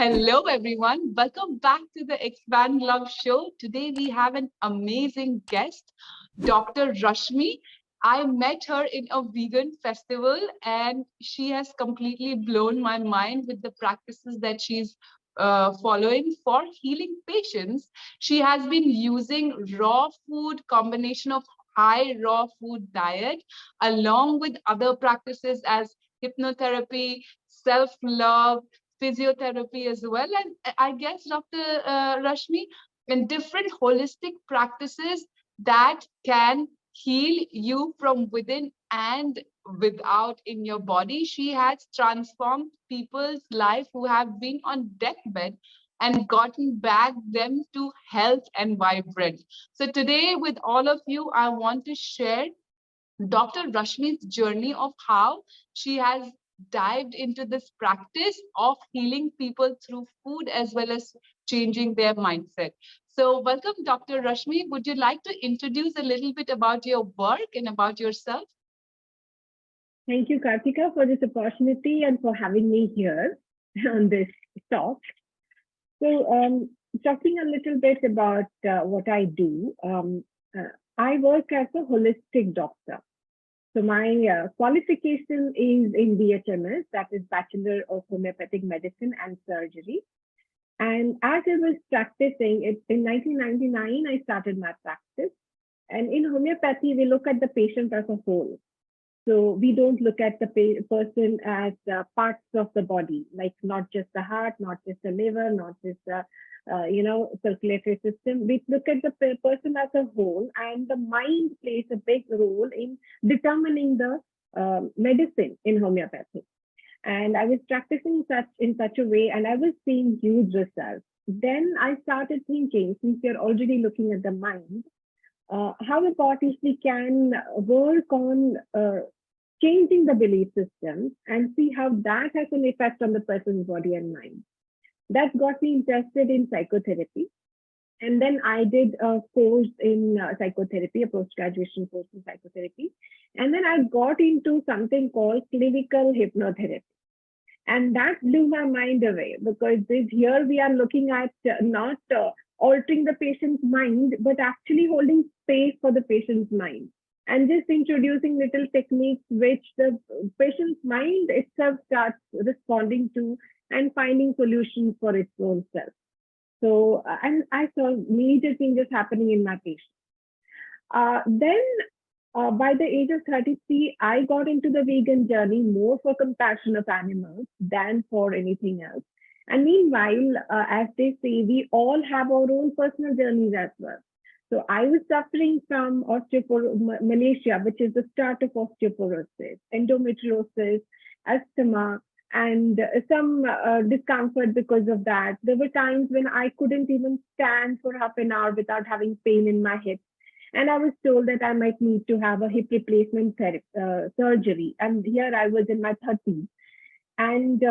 Hello, everyone. Welcome back to the Expand Love Show. Today, we have an amazing guest, Dr. Rashmi. I met her in a vegan festival, and she has completely blown my mind with the practices that she's following for healing patients. She has been using raw food, combination of high raw food diet, along with other practices as hypnotherapy, self-love, physiotherapy as well. And I guess, Dr. Rashmi, and different holistic practices that can heal you from within and without in your body. She has transformed people's life who have been on deathbed and gotten back them to health and vibrant. So today with all of you, I want to share Dr. Rashmi's journey of how she has dived into this practice of healing people through food as well as changing their mindset. So, welcome, Dr. Rashmi. Would you like to introduce a little bit about your work and about yourself? Thank you, Kartika, for this opportunity and for having me here on this talk. So, talking a little bit about what I do, I work as a holistic doctor. So my qualification is in BHMS, that is Bachelor of Homeopathic Medicine and Surgery. And as I was practicing, in 1999, I started my practice. And in homeopathy, we look at the patient as a whole. So we don't look at the person as parts of the body, like not just the heart, not just the liver, not just the circulatory system. We look at the person as a whole, and the mind plays a big role in determining the medicine in homeopathy. And I was practicing in such a way, and I was seeing huge results. Then I started thinking, since you're already looking at the mind, how about if we can work on changing the belief systems and see how that has an effect on the person's body and mind. That got me interested in psychotherapy. And then I did a course in psychotherapy, a post-graduation course in psychotherapy. And then I got into something called clinical hypnotherapy. And that blew my mind away, because here we are looking at not altering the patient's mind, but actually holding space for the patient's mind and just introducing little techniques which the patient's mind itself starts responding to and finding solutions for its own self. So, and I saw major changes happening in my patients. Then by the age of 33, I got into the vegan journey more for compassion of animals than for anything else. And meanwhile, as they say, we all have our own personal journeys as well. So I was suffering from Malaysia, which is the start of osteoporosis, endometriosis, asthma, and some discomfort because of that. There were times when I couldn't even stand for half an hour without having pain in my hips. And I was told that I might need to have a hip replacement surgery. And here I was in my 30s. And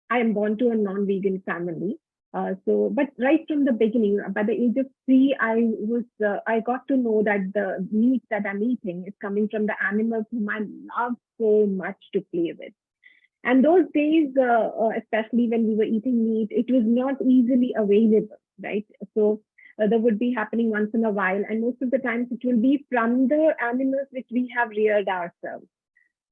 I am born to a non-vegan family. But right from the beginning, by the age of 3, I got to know that the meat that I'm eating is coming from the animals whom I love so much to play with. And those days, especially when we were eating meat, it was not easily available, right? So that would be happening once in a while. And most of the times it will be from the animals which we have reared ourselves.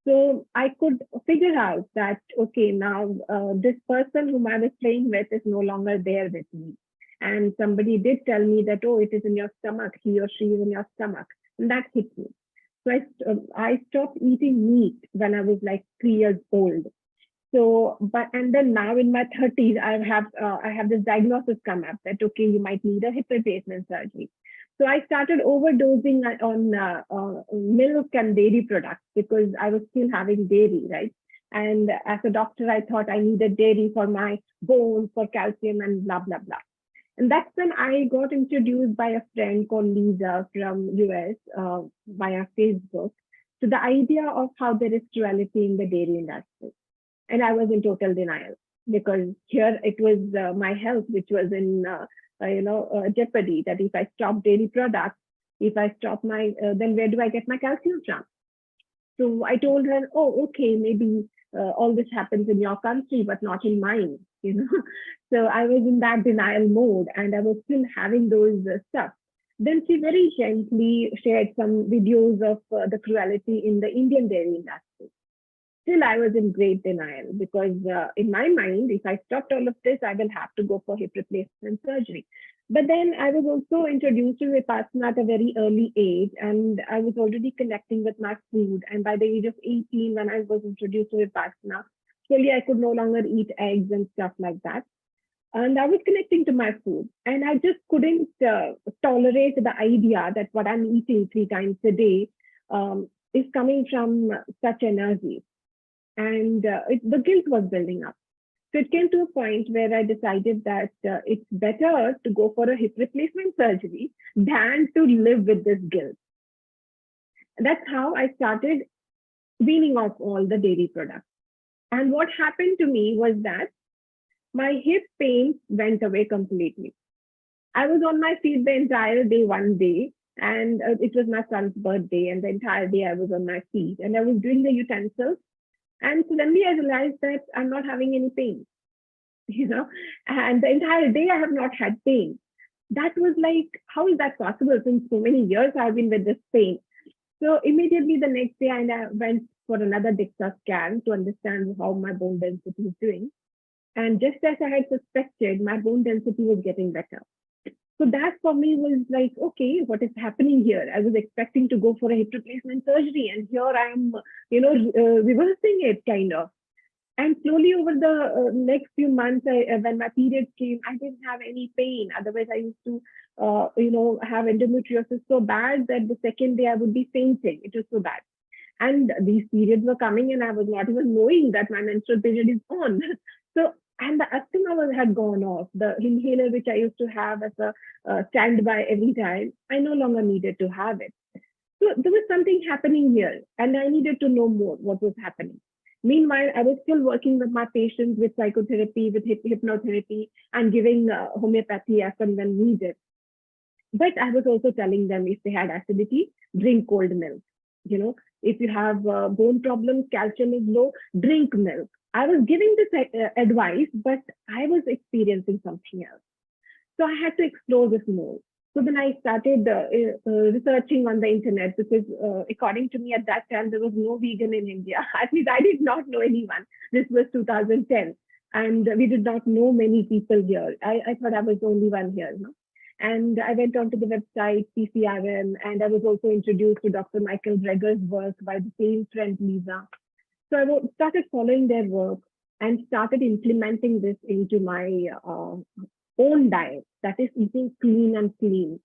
So I could figure out that, okay, now this person whom I was playing with is no longer there with me. And somebody did tell me that, oh, it is in your stomach, he or she is in your stomach. And that hit me. So I stopped eating meat when I was like 3 years old. So, and then now in my 30s, I have this diagnosis come up that, okay, you might need a hip replacement surgery. So I started overdosing on milk and dairy products because I was still having dairy, right? And as a doctor, I thought I needed dairy for my bones, for calcium and blah, blah, blah. And that's when I got introduced by a friend called Lisa from US via Facebook to the idea of how there is cruelty in the dairy industry. And I was in total denial because here it was my health, which was in jeopardy, that if I stop dairy products, if I stop then where do I get my calcium from? So I told her, oh, okay, maybe all this happens in your country, but not in mine, you know. So I was in that denial mode and I was still having those stuff. Then she very gently shared some videos of the cruelty in the Indian dairy industry. Still, I was in great denial because in my mind, if I stopped all of this, I will have to go for hip replacement surgery. But then I was also introduced to Vipassana at a very early age, and I was already connecting with my food. And by the age of 18, when I was introduced to Vipassana, slowly I could no longer eat eggs and stuff like that. And I was connecting to my food, and I just couldn't tolerate the idea that what I'm eating 3 times a day is coming from such energy, and the guilt was building up. So it came to a point where I decided that it's better to go for a hip replacement surgery than to live with this guilt. That's how I started weaning off all the dairy products. And what happened to me was that my hip pain went away completely. I was on my feet the entire day one day, and it was my son's birthday, and the entire day I was on my feet, and I was doing the utensils. And suddenly I realized that I'm not having any pain, you know, and the entire day I have not had pain. That was like, how is that possible? Since so many years I've been with this pain. So immediately the next day I went for another DIXA scan to understand how my bone density is doing. And just as I had suspected, my bone density was getting better. So that for me was like, okay, what is happening here? I was expecting to go for a hip replacement surgery, and here I am, reversing it kind of. And slowly over the next few months, when my period came, I didn't have any pain. Otherwise, I used to, have endometriosis so bad that the second day I would be fainting. It was so bad. And these periods were coming, and I was not even knowing that my menstrual period is on. So, and the asthma had gone off. The inhaler, which I used to have as a standby every time, I no longer needed to have it. So there was something happening here, and I needed to know more what was happening. Meanwhile, I was still working with my patients with psychotherapy, with hypnotherapy, and giving homeopathy as and when needed. But I was also telling them if they had acidity, drink cold milk. You know, if you have bone problems, calcium is low, drink milk. I was giving this advice, but I was experiencing something else. So I had to explore this more. So then I started researching on the internet because according to me at that time, there was no vegan in India. At least I did not know anyone. This was 2010. And we did not know many people here. I thought I was the only one here. No? And I went onto the website, PCRM, and I was also introduced to Dr. Michael Greger's work by the same friend, Lisa. So I started following their work and started implementing this into my own diet, that is eating clean and clean.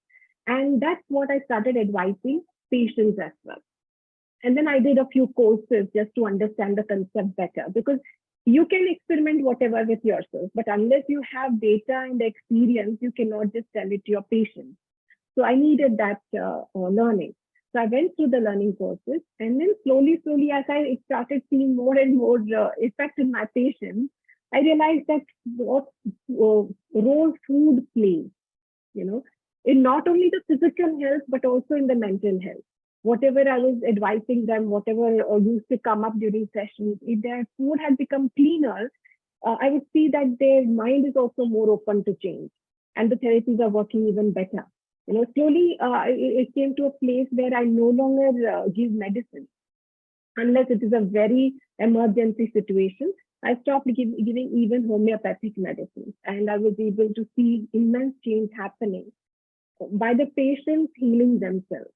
And that's what I started advising patients as well. And then I did a few courses just to understand the concept better, because you can experiment whatever with yourself, but unless you have data and experience, you cannot just tell it to your patients. So I needed that learning. So I went through the learning courses, and then slowly, as I started seeing more and more effect in my patients, I realized that what role food plays, you know, in not only the physical health, but also in the mental health. Whatever I was advising them, whatever used to come up during sessions, if their food had become cleaner, I would see that their mind is also more open to change, and the therapies are working even better. You know, slowly it came to a place where I no longer give medicine unless it is a very emergency situation. I stopped giving even homeopathic medicines, and I was able to see immense change happening by the patients healing themselves.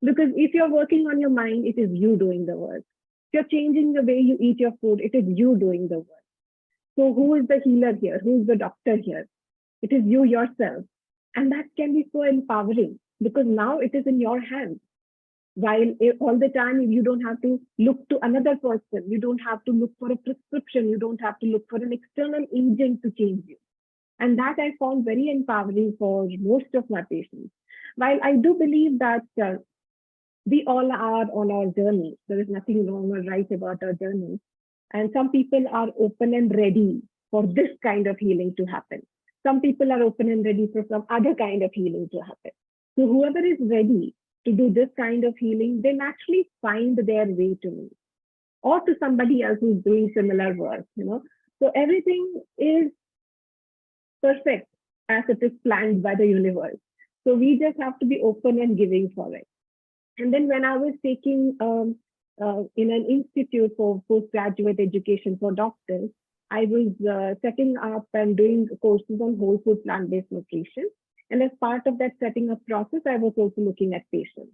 Because if you're working on your mind, it is you doing the work. If you're changing the way you eat your food, it is you doing the work. So who is the healer here? Who is the doctor here? It is you yourself. And that can be so empowering because now it is in your hands. While all the time, you don't have to look to another person, you don't have to look for a prescription, you don't have to look for an external agent to change you. And that I found very empowering for most of my patients. While I do believe that we all are on our journey, there is nothing wrong or right about our journey. And some people are open and ready for this kind of healing to happen. Some people are open and ready for some other kind of healing to happen. So whoever is ready to do this kind of healing, they naturally find their way to me. or to somebody else who's doing similar work. So everything is perfect as it is planned by the universe. So we just have to be open and giving for it. And then when I was taking in an institute for postgraduate education for doctors, I was setting up and doing courses on whole food plant-based nutrition. And as part of that setting up process, I was also looking at patients.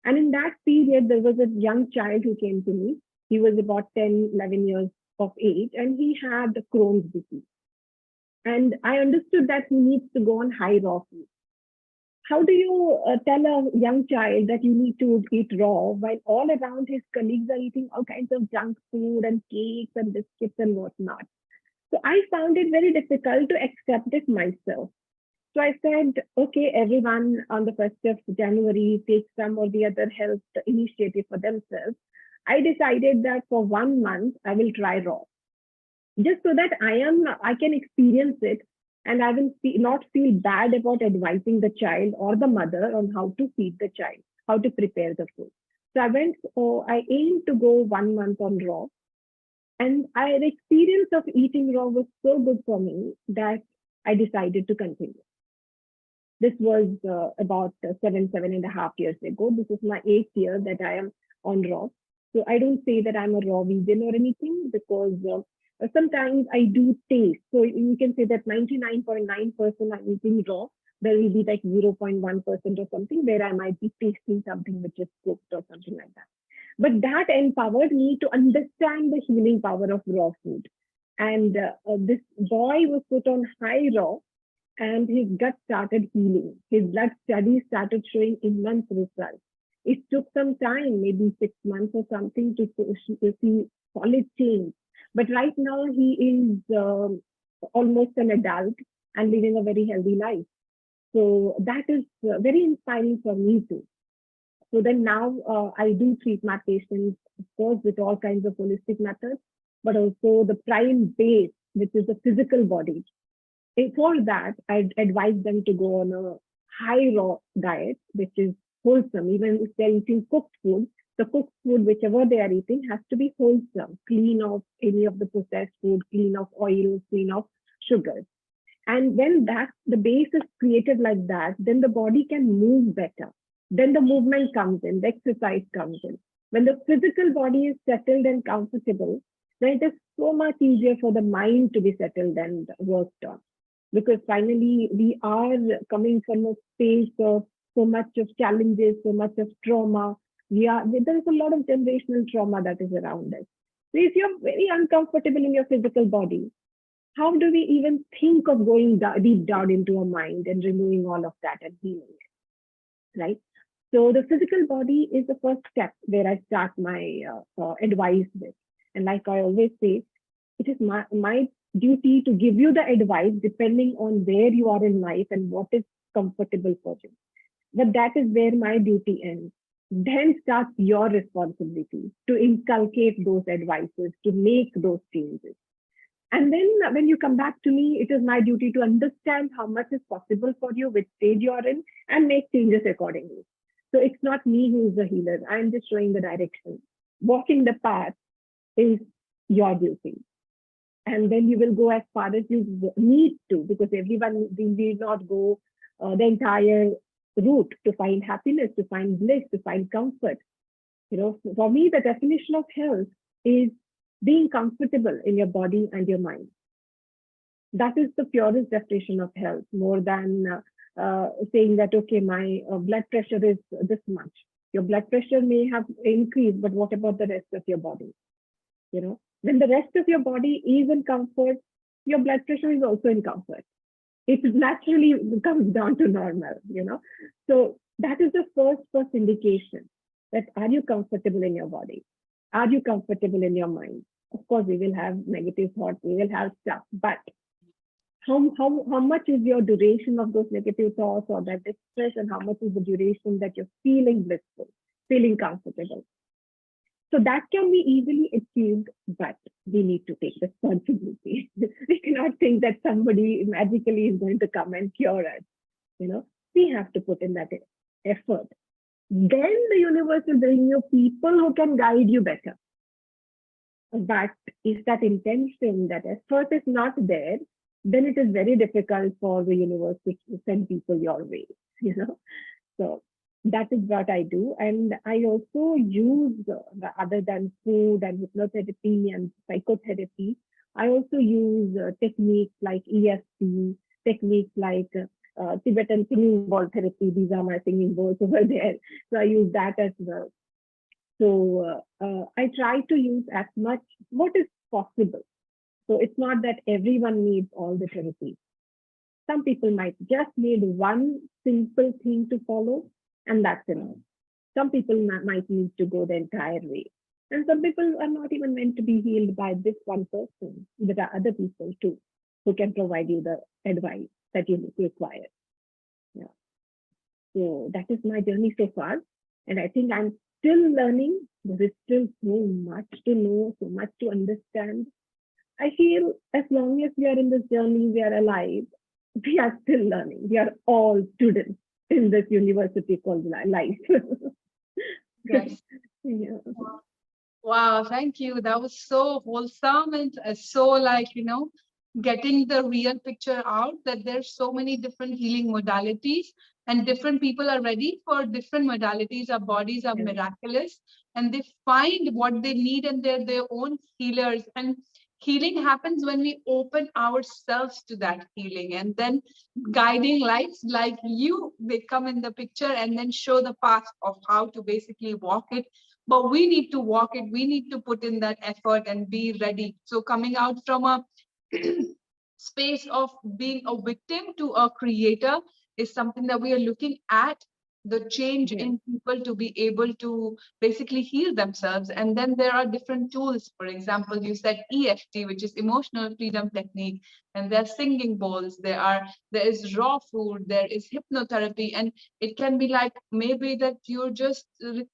And in that period, there was a young child who came to me. He was about 10, 11 years of age, and he had Crohn's disease. And I understood that he needs to go on high raw food. How do you tell a young child that you need to eat raw while all around his colleagues are eating all kinds of junk food and cakes and biscuits and whatnot? So I found it very difficult to accept it myself. So I said, okay, everyone on the 1st of January takes some or the other health initiative for themselves. I decided that for 1 month, I will try raw, just so that I can experience it, and I will not feel bad about advising the child or the mother on how to feed the child, how to prepare the food. So I aimed to go 1 month on raw, and the experience of eating raw was so good for me that I decided to continue. This was about 7.5 years ago. This is my 8th year that I am on raw. So I don't say that I'm a raw vegan or anything, because sometimes I do taste. So you can say that 99.9% I'm eating raw. There will be like 0.1% or something where I might be tasting something which is cooked or something like that. But that empowered me to understand the healing power of raw food. And this boy was put on high raw, and his gut started healing. His blood studies started showing immense results. It took some time, maybe 6 months or something, to see solid change. But right now he is almost an adult and living a very healthy life. So that is very inspiring for me too. So then now I do treat my patients, of course, with all kinds of holistic methods, but also the prime base, which is the physical body. For that, I'd advise them to go on a high raw diet, which is wholesome. Even if they're eating cooked food, the cooked food, whichever they are eating, has to be wholesome, clean of any of the processed food, clean of oils, clean of sugars. And when the base is created like that, then the body can move better. Then the movement comes in, the exercise comes in. When the physical body is settled and comfortable, then it is so much easier for the mind to be settled and worked on. Because finally, we are coming from a space of so much of challenges, so much of trauma. There is a lot of generational trauma that is around us. So if you're very uncomfortable in your physical body, how do we even think of going deep down into our mind and removing all of that and healing it, right? So the physical body is the first step where I start my advice with. And like I always say, it is my duty to give you the advice depending on where you are in life and what is comfortable for you. But that is where my duty ends. Then starts your responsibility to inculcate those advices, to make those changes. And then when you come back to me, it is my duty to understand how much is possible for you, which stage you are in, and make changes accordingly. So it's not me who is the healer. I'm just showing the direction. Walking the path is your duty. And then you will go as far as you need to, because everyone will not go the entire route to find happiness, to find bliss, to find comfort. For me, the definition of health is being comfortable in your body and your mind. That is the purest definition of health, more than saying that, okay, my blood pressure is this much. Your blood pressure may have increased, but what about the rest of your body? When the rest of your body is in comfort, your blood pressure is also in comfort. It naturally comes down to normal. So that is the first indication that, are you comfortable in your body? Are you comfortable in your mind? Of course, we will have negative thoughts, we will have stuff, but how much is your duration of those negative thoughts or that distress, and how much is the duration that you're feeling blissful, feeling comfortable? So that can be easily achieved, but we need to take responsibility. We cannot think that somebody magically is going to come and cure us. We have to put in that effort. Then the universe will bring you people who can guide you better. But if that intention, that effort is not there, then it is very difficult for the universe to send people your way, you know. So that is what I do. And I also use, other than food and hypnotherapy and psychotherapy, I also use techniques like EFT, techniques like Tibetan singing bowl therapy. These are my singing bowls over there. So I use that as well. So I try to use as much what is possible. So it's not that everyone needs all the therapy. Some people might just need one simple thing to follow, and that's enough. Some people might need to go the entire way. And some people are not even meant to be healed by this one person. There are other people too who can provide you the advice that you require. Yeah. So that is my journey so far. And I think I'm still learning. There is still so much to know, so much to understand. I feel as long as we are in this journey, we are alive, we are still learning. We are all students in this university called life. Yes. Yeah. Wow, thank you. That was so wholesome and so like, getting the real picture out that there's so many different healing modalities and different people are ready for different modalities. Our bodies are Yeah. miraculous and they find what they need and they're their own healers. And healing happens when we open ourselves to that healing and then guiding lights like you, they come in the picture and then show the path of how to basically walk it, but we need to walk it, we need to put in that effort and be ready. So coming out from a space of being a victim to a creator is something that we are looking at the change Yeah. in people to be able to basically heal themselves. And then there are different tools. For example, you said EFT, which is emotional freedom technique, and there are singing bowls, there is raw food, there is hypnotherapy, and it can be like maybe that you're just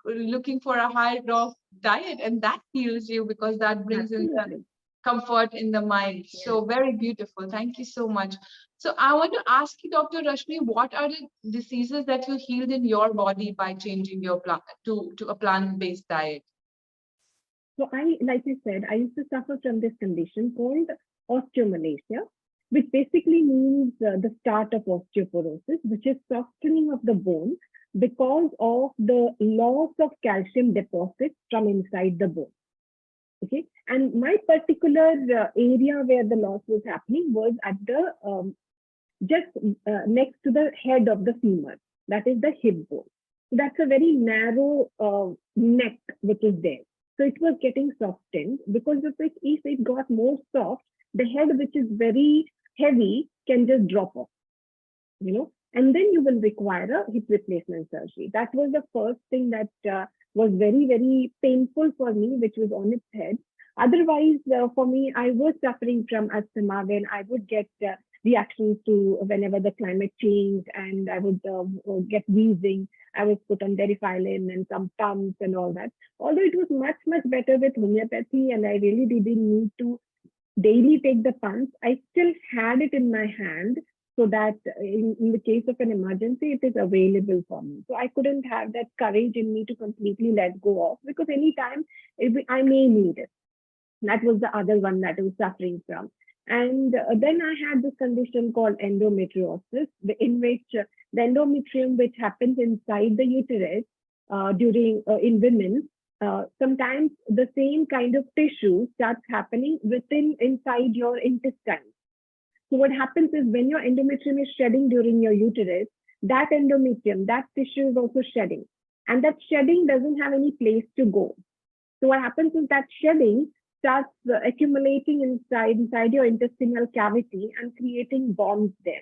looking for a high raw diet and that heals you because that brings in the Absolutely. comfort in the mind. Yeah. So very beautiful. Thank you so much. So I want to ask you, Dr. Rashmi, what are the diseases that you healed in your body by changing your plan to a plant-based diet? So I, like you said, I used to suffer from this condition called osteomalacia, which basically means the start of osteoporosis, which is softening of the bone because of the loss of calcium deposits from inside the bone. Okay, and my particular area where the loss was happening was at the just next to the head of the femur, that is the hip bone. So that's a very narrow neck which is there. So it was getting softened because of which if it got more soft, the head which is very heavy can just drop off, and then you will require a hip replacement surgery. That was the first thing that was very, very painful for me, which was on its head. Otherwise, for me, I was suffering from asthma when I would get reactions to whenever the climate changed and I would get wheezing. I was put on Derifylin and some pumps and all that. Although it was much, much better with homeopathy and I really didn't need to daily take the pumps, I still had it in my hand so that in the case of an emergency, it is available for me. So I couldn't have that courage in me to completely let go of because anytime I may need it. That was the other one that I was suffering from. And then I had this condition called endometriosis, in which the endometrium, which happens inside the uterus during in women, sometimes the same kind of tissue starts happening within inside your intestine. So what happens is when your endometrium is shedding during your uterus, that endometrium, that tissue is also shedding. And that shedding doesn't have any place to go. So what happens is that shedding starts accumulating inside your intestinal cavity and creating bonds there.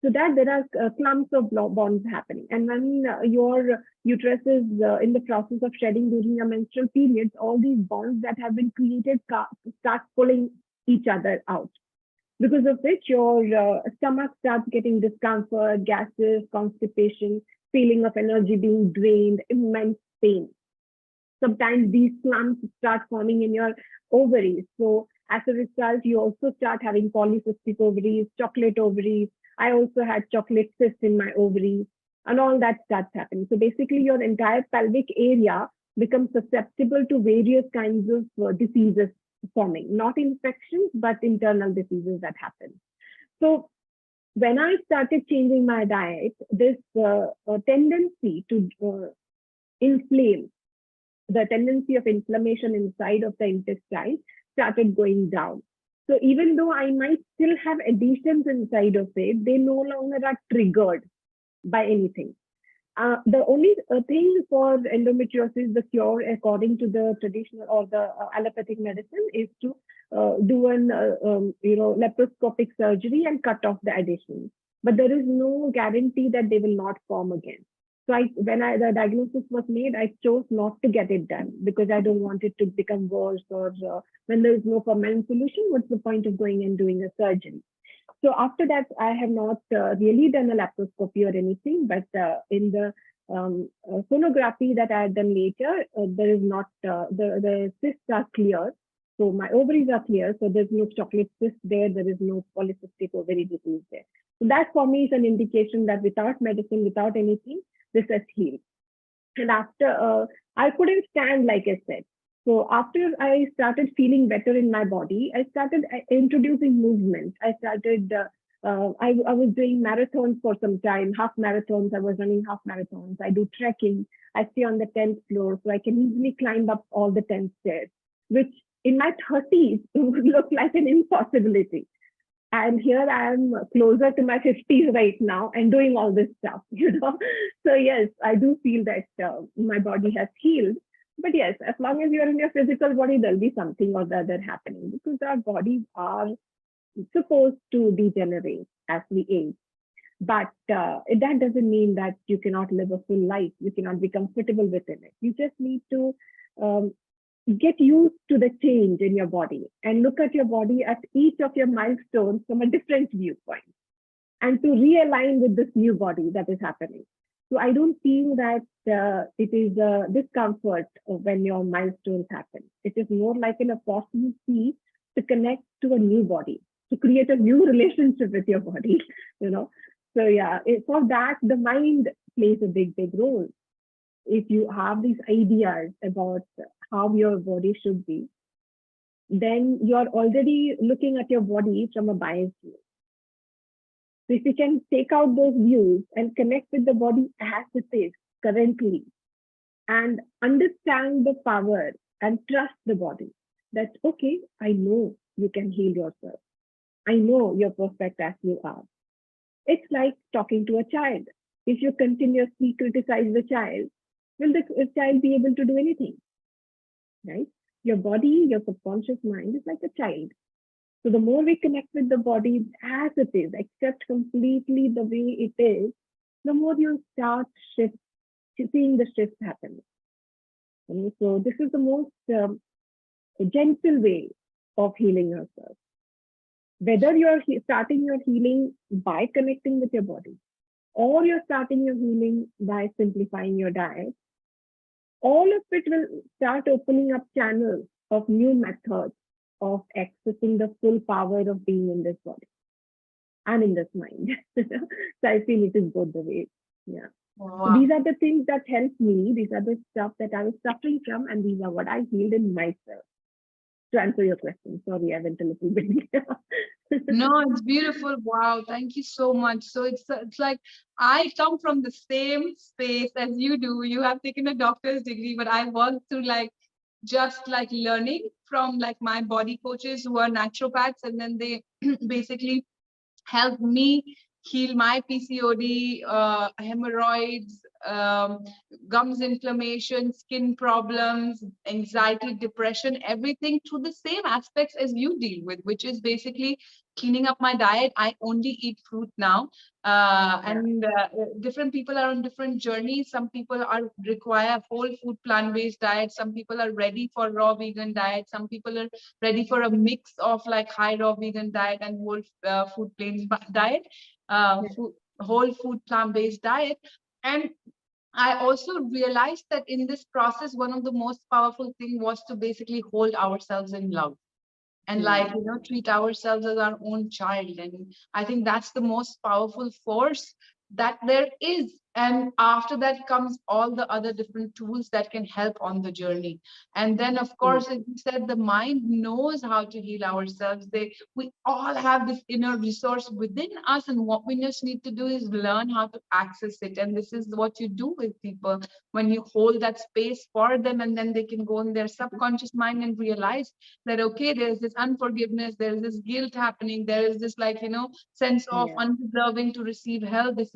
So that there are clumps of bonds happening. And when your uterus is in the process of shedding during your menstrual periods, all these bonds that have been created start pulling each other out, because of which your stomach starts getting discomfort, gases, constipation, feeling of energy being drained, immense pain. Sometimes these clumps start forming in your ovaries. So as a result, you also start having polycystic ovaries, chocolate ovaries. I also had chocolate cysts in my ovaries, and all that starts happening. So basically, your entire pelvic area become susceptible to various kinds of diseases forming, not infections, but internal diseases that happen. So when I started changing my diet, this tendency to inflame, the tendency of inflammation inside of the intestine started going down. So even though I might still have additions inside of it, they no longer are triggered by anything. The only thing for endometriosis, the cure according to the traditional or the allopathic medicine, is to do an laparoscopic surgery and cut off the additions. But there is no guarantee that they will not form again. So when the diagnosis was made, I chose not to get it done because I don't want it to become worse. Or when there is no permanent solution, what's the point of going and doing a surgery? So after that, I have not really done a laparoscopy or anything, but in the sonography that I had done later, there is not, the cysts are clear. So my ovaries are clear. So there's no chocolate cyst there. There is no polycystic ovary disease there. So that for me is an indication that without medicine, without anything, this has healed. And after, I couldn't stand, like I said. So after I started feeling better in my body, I started introducing movement. I started, I was doing marathons for some time, half marathons. I was running half marathons. I do trekking. I stay on the 10th floor, so I can easily climb up all the 10 stairs, which in my 30s would look like an impossibility. And here I am closer to my 50s right now and doing all this stuff, So yes, I do feel that my body has healed. But yes, as long as you're in your physical body, there'll be something or the other happening because our bodies are supposed to degenerate as we age. But that doesn't mean that you cannot live a full life. You cannot be comfortable within it. You just need to um, get used to the change in your body and look at your body at each of your milestones from a different viewpoint and to realign with this new body that is happening. So I don't feel that it is a discomfort when your milestones happen. It is more like an opportunity to connect to a new body, to create a new relationship with your body, So yeah, for that, the mind plays a big, big role. If you have these ideas about how your body should be, then you're already looking at your body from a biased view. So if you can take out those views and connect with the body as it is currently and understand the power and trust the body that, okay, I know you can heal yourself. I know you're perfect as you are. It's like talking to a child. If you continuously criticize the child, will the child be able to do anything? Right? Your body, your subconscious mind is like a child. So the more we connect with the body as it is, accept completely the way it is, the more you start seeing the shifts happen. So this is the most gentle way of healing yourself. Whether you're starting your healing by connecting with your body, or you're starting your healing by simplifying your diet, all of it will start opening up channels of new methods of accessing the full power of being in this body and in this mind. So I feel it is both the ways. Yeah. So these are the things that helped me. These are the stuff that I was suffering from, and these are what I healed in myself. To answer your question, sorry, I went a little bit. No, it's beautiful. Wow, thank you so much. So it's like I come from the same space as you do. You have taken a doctor's degree, but I work through just learning from my body coaches who are naturopaths, and then they basically help me heal my PCOD, hemorrhoids, gums inflammation, skin problems, anxiety, depression, everything through the same aspects as you deal with, which is basically cleaning up my diet. I only eat fruit now. And different people are on different journeys. Some people require whole food plant-based diet. Some people are ready for raw vegan diet. Some people are ready for a mix of high raw vegan diet and whole food plain diet, whole food plant-based diet. And I also realized that in this process, one of the most powerful thing was to basically hold ourselves in love and treat ourselves as our own child. And I think that's the most powerful force that there is And after that comes all the other different tools that can help on the journey. And then of mm, course, as you said, the mind knows how to heal ourselves. We all have this inner resource within us, and what we just need to do is learn how to access it. And this is what you do with people when you hold that space for them, and then they can go in their subconscious mind and realize that, okay, there's this unforgiveness, there's this guilt happening, there is this, like, sense of yeah, undeserving to receive help. This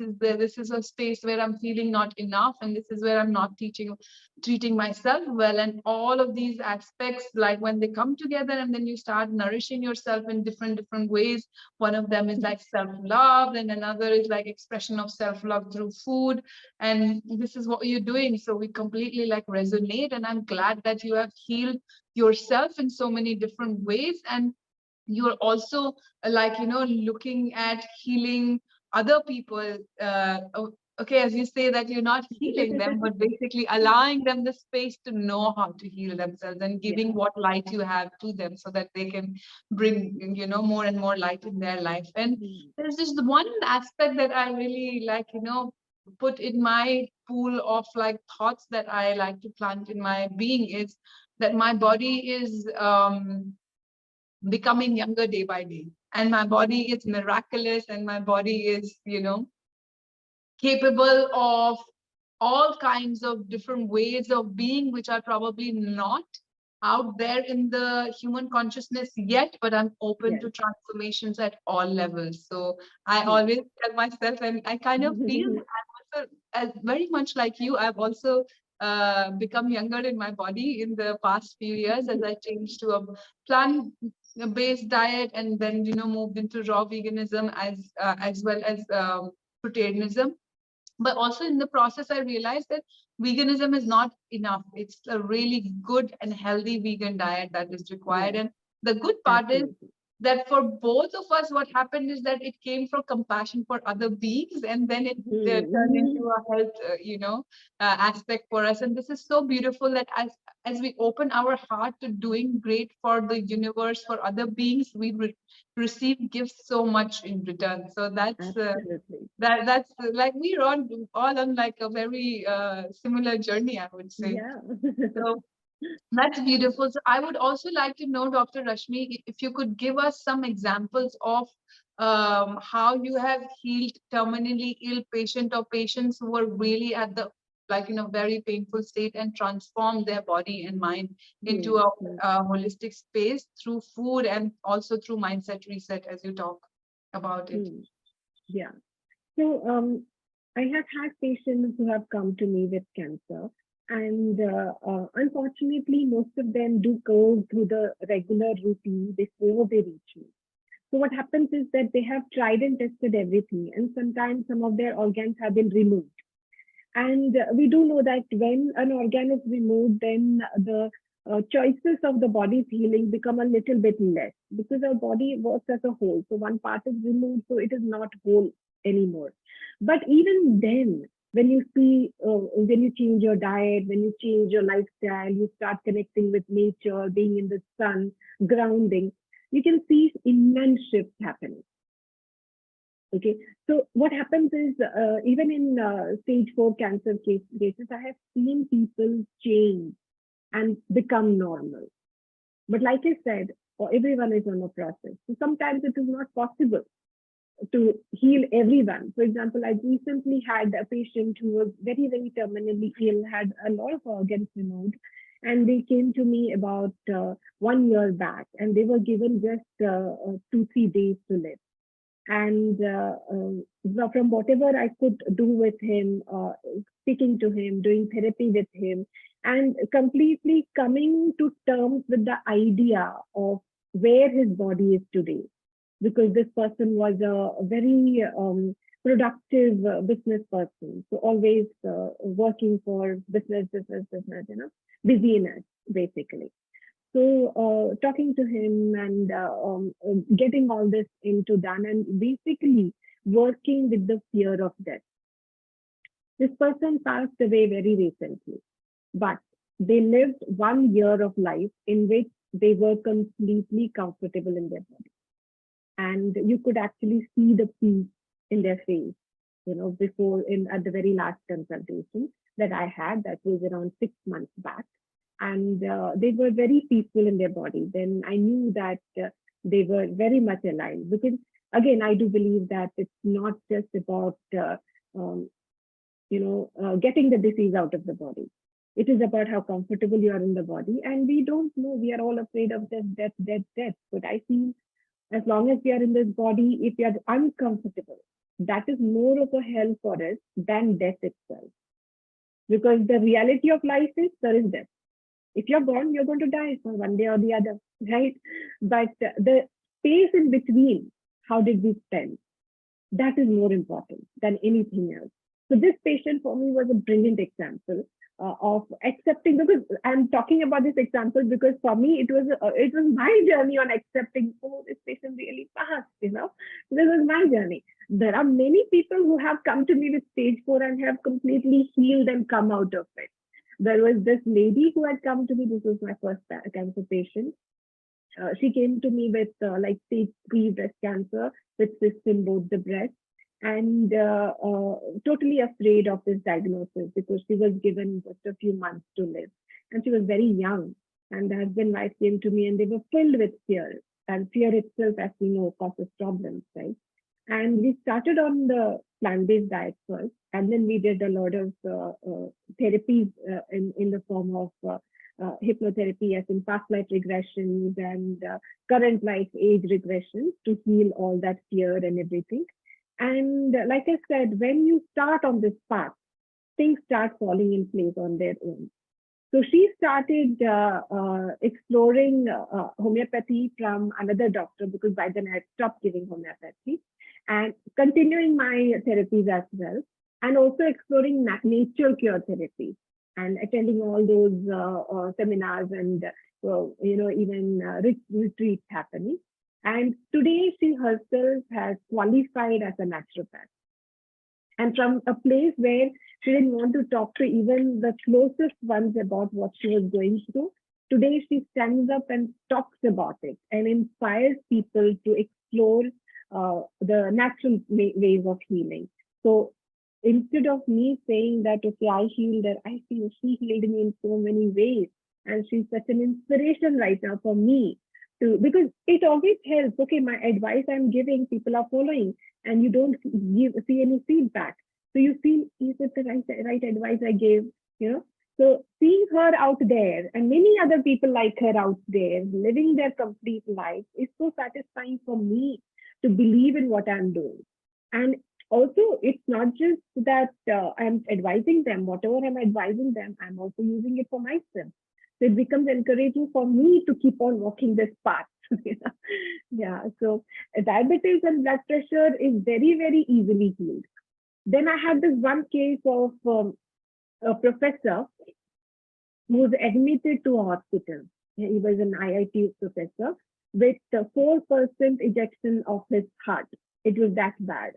is a space where I'm feeling not enough, and this is where I'm not treating myself well. And all of these aspects, like when they come together, and then you start nourishing yourself in different ways. One of them is like self-love, and another is like expression of self-love through food. And this is what you're doing. So we completely like resonate, and I'm glad that you have healed yourself in so many different ways. And you're also like, looking at healing other people. Okay, as you say that you're not healing them, but basically allowing them the space to know how to heal themselves, and giving yeah, what light you have to them so that they can bring, more and more light in their life. And mm, there's just one aspect that I really like, put in my pool of like thoughts that I like to plant in my being, is that my body is becoming younger day by day, and my body is miraculous, and my body is, capable of all kinds of different ways of being, which are probably not out there in the human consciousness yet, but I'm open yes, to transformations at all levels. So I mm. always tell myself, and I kind of feel that I'm also, as very much like you, I've also become younger in my body in the past few years, as I changed to a plant-based diet, and then, moved into raw veganism, as well as fruitarianism. But also in the process, I realized that veganism is not enough. It's a really good and healthy vegan diet that is required. Yes, And the good part is absolutely. that for both of us, what happened is that it came from compassion for other beings, and then it turned into Mm, a health, aspect for us. And this is so beautiful that as we open our heart to doing great for the universe, for other beings, we receive gifts so much in return. So absolutely. that's like we're all on like a very similar journey, I would say. Yeah. So that's beautiful. So I would also like to know, Dr. Rashmi, if you could give us some examples of how you have healed terminally ill patient or patients who were really at the, like, very painful state, and transformed their body and mind into Mm, mm, a holistic space through food and also through mindset reset, as you talk about it. mm. Yeah. So I have had patients who have come to me with cancer, and unfortunately, most of them do go through the regular routine before they reach me. So what happens is that they have tried and tested everything, and sometimes some of their organs have been removed. And we do know that when an organ is removed, then the choices of the body's healing become a little bit less, because our body works as a whole. So one part is removed, so it is not whole anymore. But even then, when you change your diet, when you change your lifestyle, you start connecting with nature, being in the sun, grounding, you can see immense shifts happening. Okay, so what happens is even in stage 4 cancer cases, I have seen people change and become normal. But like I said, for everyone is on a process. So sometimes it is not possible to heal everyone. For example, I recently had a patient who was very terminally ill, had a lot of organs removed, and they came to me about 1 year back, and they were given just 2, 3 days to live. And from whatever I could do with him, speaking to him, doing therapy with him, and completely coming to terms with the idea of where his body is today, because this person was a very productive business person, so always working for business, busyness basically. So talking to him and getting all this into done, and basically working with the fear of death. This person passed away very recently, but they lived 1 year of life in which they were completely comfortable in their body. And you could actually see the peace in their face. before in at the very last consultation that I had, that was around 6 months back. And they were very peaceful in their body. Then I knew that they were very much alive, because again, I do believe that it's not just about um, getting the disease out of the body. It is about how comfortable you are in the body. And we don't know, we are all afraid of death, death, death, death. But I feel as long as we are in this body, if we are uncomfortable, that is more of a hell for us than death itself. Because the reality of life is there is death. If you're born, you're going to die for one day or the other, right? But the space in between, how did we spend? That is more important than anything else. So this patient for me was a brilliant example of accepting, because I'm talking about this example because for me it was my journey on accepting, oh, this patient really passed, this was my journey. There are many people who have come to me with stage 4 and have completely healed and come out of it. There was this lady who had come to me. This was my first cancer patient. She came to me with like stage 3 breast cancer with cysts in both the breasts, and totally afraid of this diagnosis because she was given just a few months to live, and she was very young. And the husband and wife came to me, and they were filled with fear, and fear itself, as we know, causes problems, right? And we started on the plant-based diet first, and then we did a lot of therapies in the form of hypnotherapy, as in past life regressions and current life age regressions, to heal all that fear and everything. And like I said, when you start on this path, things start falling in place on their own. So she started exploring homeopathy from another doctor, because by then I had stopped giving homeopathy, and continuing my therapies as well, and also exploring natural cure therapy and attending all those seminars and even retreats happening. And today she herself has qualified as a naturopath. And from a place where she didn't want to talk to even the closest ones about what she was going through, today she stands up and talks about it and inspires people to explore the natural ways of healing. So instead of me saying that, okay, I healed her, I feel she healed me in so many ways. And she's such an inspiration right now for me to, because it always helps. Okay, my advice I'm giving, people are following, and you don't see any feedback. So you feel, is it the right advice I gave? So seeing her out there and many other people like her out there living their complete life is so satisfying for me to believe in what I'm doing. And also, it's not just that I'm advising them, whatever I'm advising them, I'm also using it for myself. So it becomes encouraging for me to keep on walking this path. Yeah. So diabetes and blood pressure is very, very easily healed. Then I had this one case of a professor who was admitted to a hospital. He was an IIT professor with 4% ejection of his heart. It was that bad.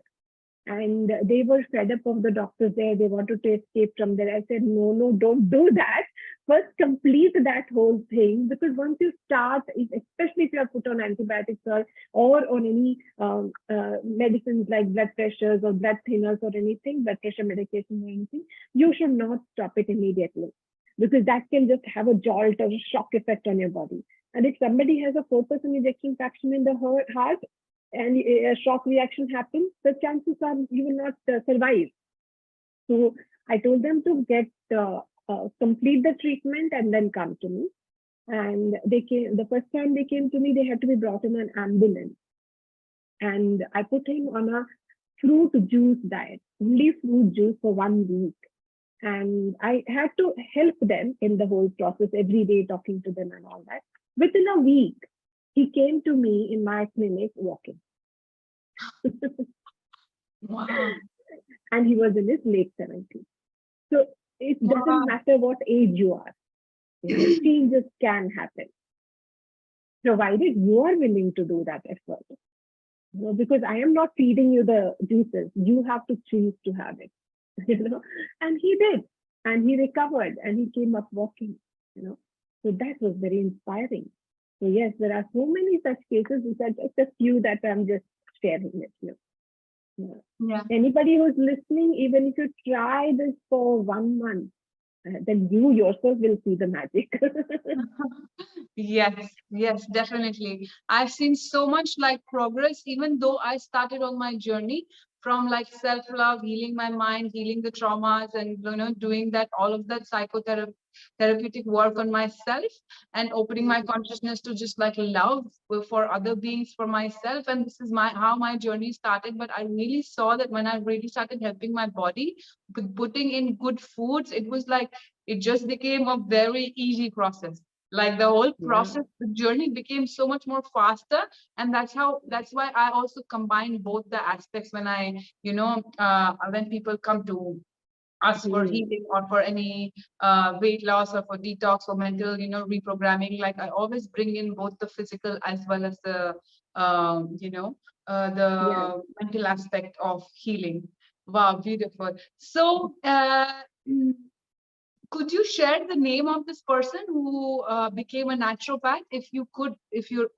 And they were fed up of the doctors there. They wanted to escape from there. I said, no, don't do that. First, complete that whole thing, because once you start, especially if you are put on antibiotics or on any medicines like blood pressures or blood thinners or anything, blood pressure medication or anything, you should not stop it immediately, because that can just have a jolt or a shock effect on your body. And if somebody has a 4% ejection fraction in the heart, and a shock reaction happens, the chances are you will not survive. So I told them to complete the treatment and then come to me. And they came, the first time they came to me, they had to be brought in an ambulance. And I put him on a fruit juice diet, only fruit juice for 1 week. And I had to help them in the whole process every day, talking to them and all that. Within a week, he came to me in my clinic walking. Wow. And he was in his late 70s. So it doesn't Wow. matter what age you are. Changes can happen, provided you are willing to do that effort. Because I am not feeding you the juices. You have to choose to have it. And he did. And he recovered and he came up walking. So that was very inspiring. So yes, there are so many such cases. These are just a few that I'm just sharing with you. Yeah. Yeah. Anybody who's listening, even if you try this for 1 month, then you yourself will see the magic. Yes, yes, definitely. I've seen so much like progress, even though I started on my journey from like self-love, healing my mind, healing the traumas, and doing that all of that therapeutic work on myself and opening my consciousness to just like love for other beings, for myself. And this is my how my journey started. But I really saw that when I really started helping my body with putting in good foods, it was like it just became a very easy process, like the whole Yeah, process, the journey became so much more faster. And that's why I also combine both the aspects when I when people come to us for mm, healing or for any weight loss or for detox or mental reprogramming. Like I always bring in both the physical as well as yeah. the mental aspect of healing. Wow, beautiful. So mm, could you share the name of this person who became a naturopath, if you could, if you're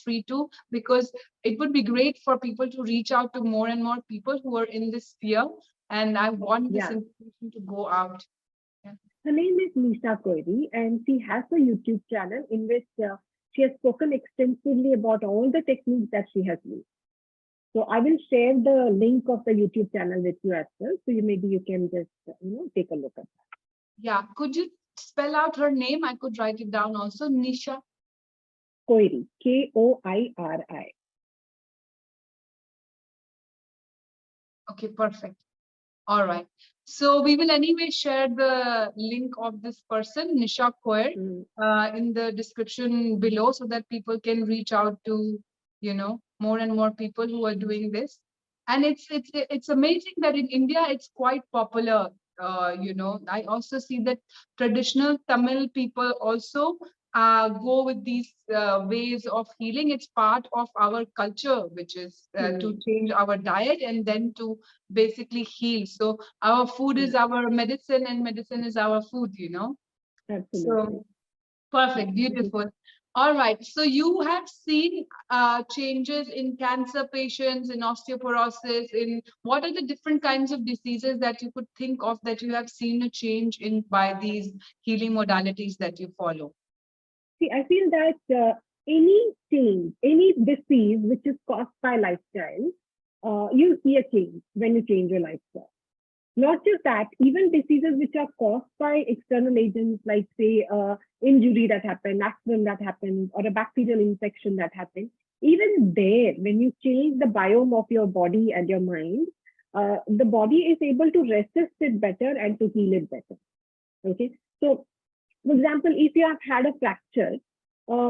free to, because it would be great for people to reach out to more and more people who are in this sphere, and I want this Yeah. information to go out. Yeah. Her name is Nisha Koiri, and she has a YouTube channel in which she has spoken extensively about all the techniques that she has used. So I will share the link of the YouTube channel with you as well. So maybe you can just take a look at that. Yeah, could you spell out her name? I could write it down also. Nisha. Koiri, Koiri. Okay, perfect. All right. So we will anyway share the link of this person, Nisha Koir, Mm, in the description below so that people can reach out to, more and more people who are doing this. And it's amazing that in India it's quite popular. I also see that traditional Tamil people also go with these ways of healing. It's part of our culture, which is to mm, change our diet and then to basically heal. So our food is yeah, our medicine and medicine is our food. absolutely. So perfect, beautiful. All right. So you have seen changes in cancer patients, in osteoporosis, in what are the different kinds of diseases that you could think of that you have seen a change in by these healing modalities that you follow? See, I feel that any change, any disease which is caused by lifestyle, you see a change when you change your lifestyle. Not just that, even diseases which are caused by external agents, like say injury that happened, accident that happened, or a bacterial infection that happened, even there, when you change the biome of your body and your mind, the body is able to resist it better and to heal it better. Okay, so for example, if you have had a fracture,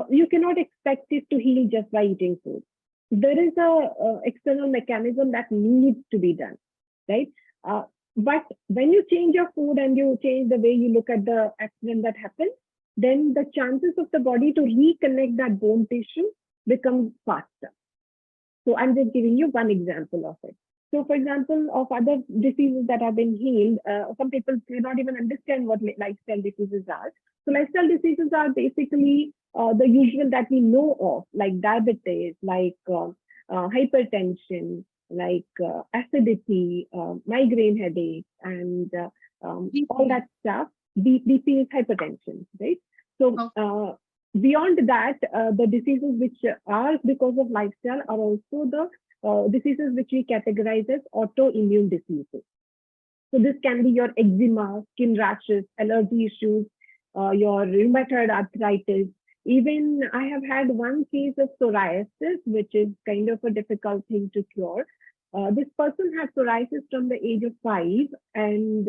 you cannot expect it to heal just by eating food. There is a external mechanism that needs to be done, right? Uh, but when you change your food and you change the way you look at the accident that happened, then the chances of the body to reconnect that bone tissue become faster. So I'm just giving you one example of it. So, for example, of other diseases that have been healed, some people do not even understand what lifestyle diseases are. So, lifestyle diseases are basically the usual that we know of, like diabetes, like hypertension, like acidity, migraine headache, and all BP. that stuff. BP is hypertension, right? So, Oh, beyond that, the diseases which are because of lifestyle are also the diseases which we categorize as autoimmune diseases. So this can be your eczema, skin rashes, allergy issues, your rheumatoid arthritis. Even I have had one case of psoriasis, which is kind of a difficult thing to cure. This person had psoriasis from the age of 5, and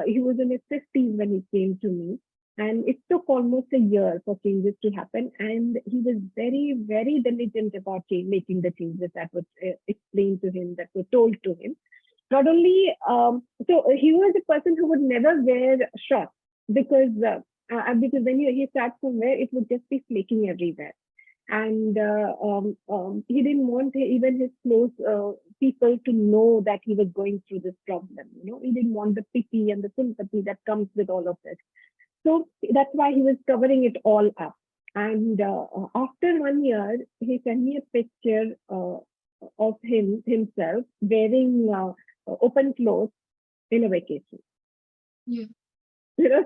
he was in his 50s when he came to me. And it took almost a year for changes to happen. And he was very, very diligent about making the changes that were explained to him, that were told to him. Not only, so he was a person who would never wear shorts because when he starts somewhere, it would just be flaking everywhere. And he didn't want even his close people to know that he was going through this problem. He didn't want the pity and the sympathy that comes with all of this. So that's why he was covering it all up. And after 1 year, he sent me a picture. of himself wearing open clothes in a vacation. Yeah.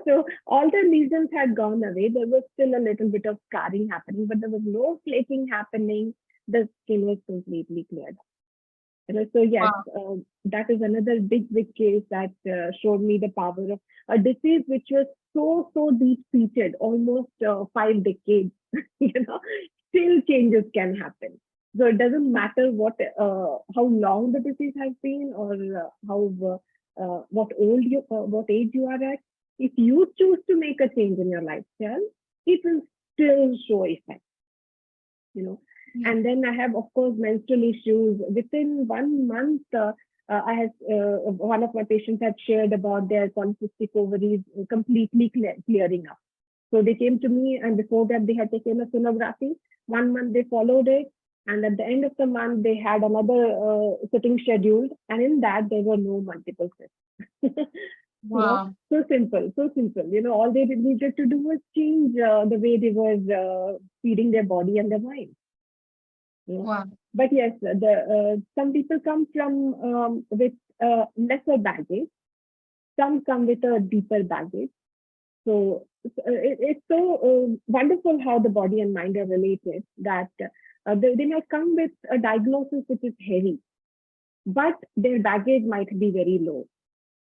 So all the lesions had gone away. There was still a little bit of scarring happening, but there was no flaking happening. The skin was completely cleared. So yes, Wow. that is another big case that showed me the power of a disease which was so deep seated, almost 5 decades. Still changes can happen. So it doesn't matter how long the disease has been, or how what age you are at. If you choose to make a change in your lifestyle, it will still show effect. you know. Yeah. And then I have, of course, menstrual issues. Within 1 month, I had one of my patients had shared about their polycystic ovaries completely clearing up. So they came to me, and before that, they had taken a sonography. 1 month they followed it, and at the end of the month, they had another sitting scheduled, and in that there were no multiple cysts. Wow. So simple, so simple. All they needed to do was change the way they were feeding their body and their mind. You know. Wow. But yes, the some people come from with lesser baggage. Some come with a deeper baggage. So it's so wonderful how the body and mind are related, that they might come with a diagnosis which is heavy, but their baggage might be very low.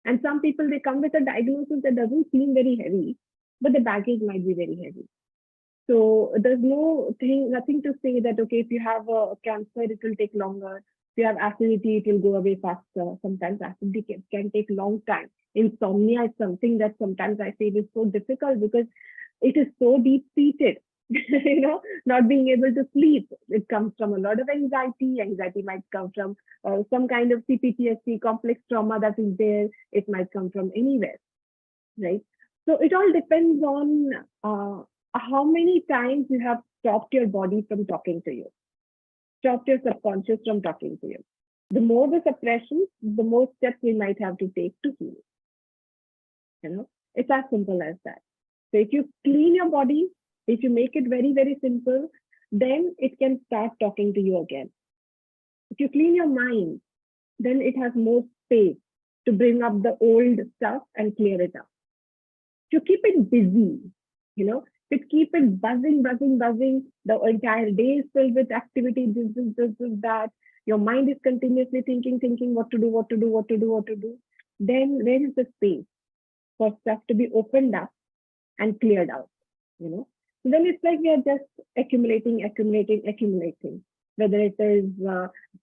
And some people, they come with a diagnosis that doesn't seem very heavy, but the baggage might be very heavy. So there's nothing to say that, okay, if you have a cancer, it will take longer. If you have acidity, it will go away faster. Sometimes acidity can take long time. Insomnia is something that sometimes I feel is so difficult because it is so deep seated. Not being able to sleep. It comes from a lot of anxiety. Anxiety might come from some kind of CPTSD, complex trauma that is there. It might come from anywhere, right? So it all depends on how many times you have stopped your body from talking to you, stopped your subconscious from talking to you. The more the suppression, the more steps we might have to take to heal. It's as simple as that. So if you clean your body, if you make it very simple, then it can start talking to you again. If you clean your mind, then it has more space to bring up the old stuff and clear it up. To keep it busy, to keep it buzzing, the entire day is filled with activity, this, that. Your mind is continuously thinking what to do. Then where is the space for stuff to be opened up and cleared out? So then it's like we are just accumulating. Whether it is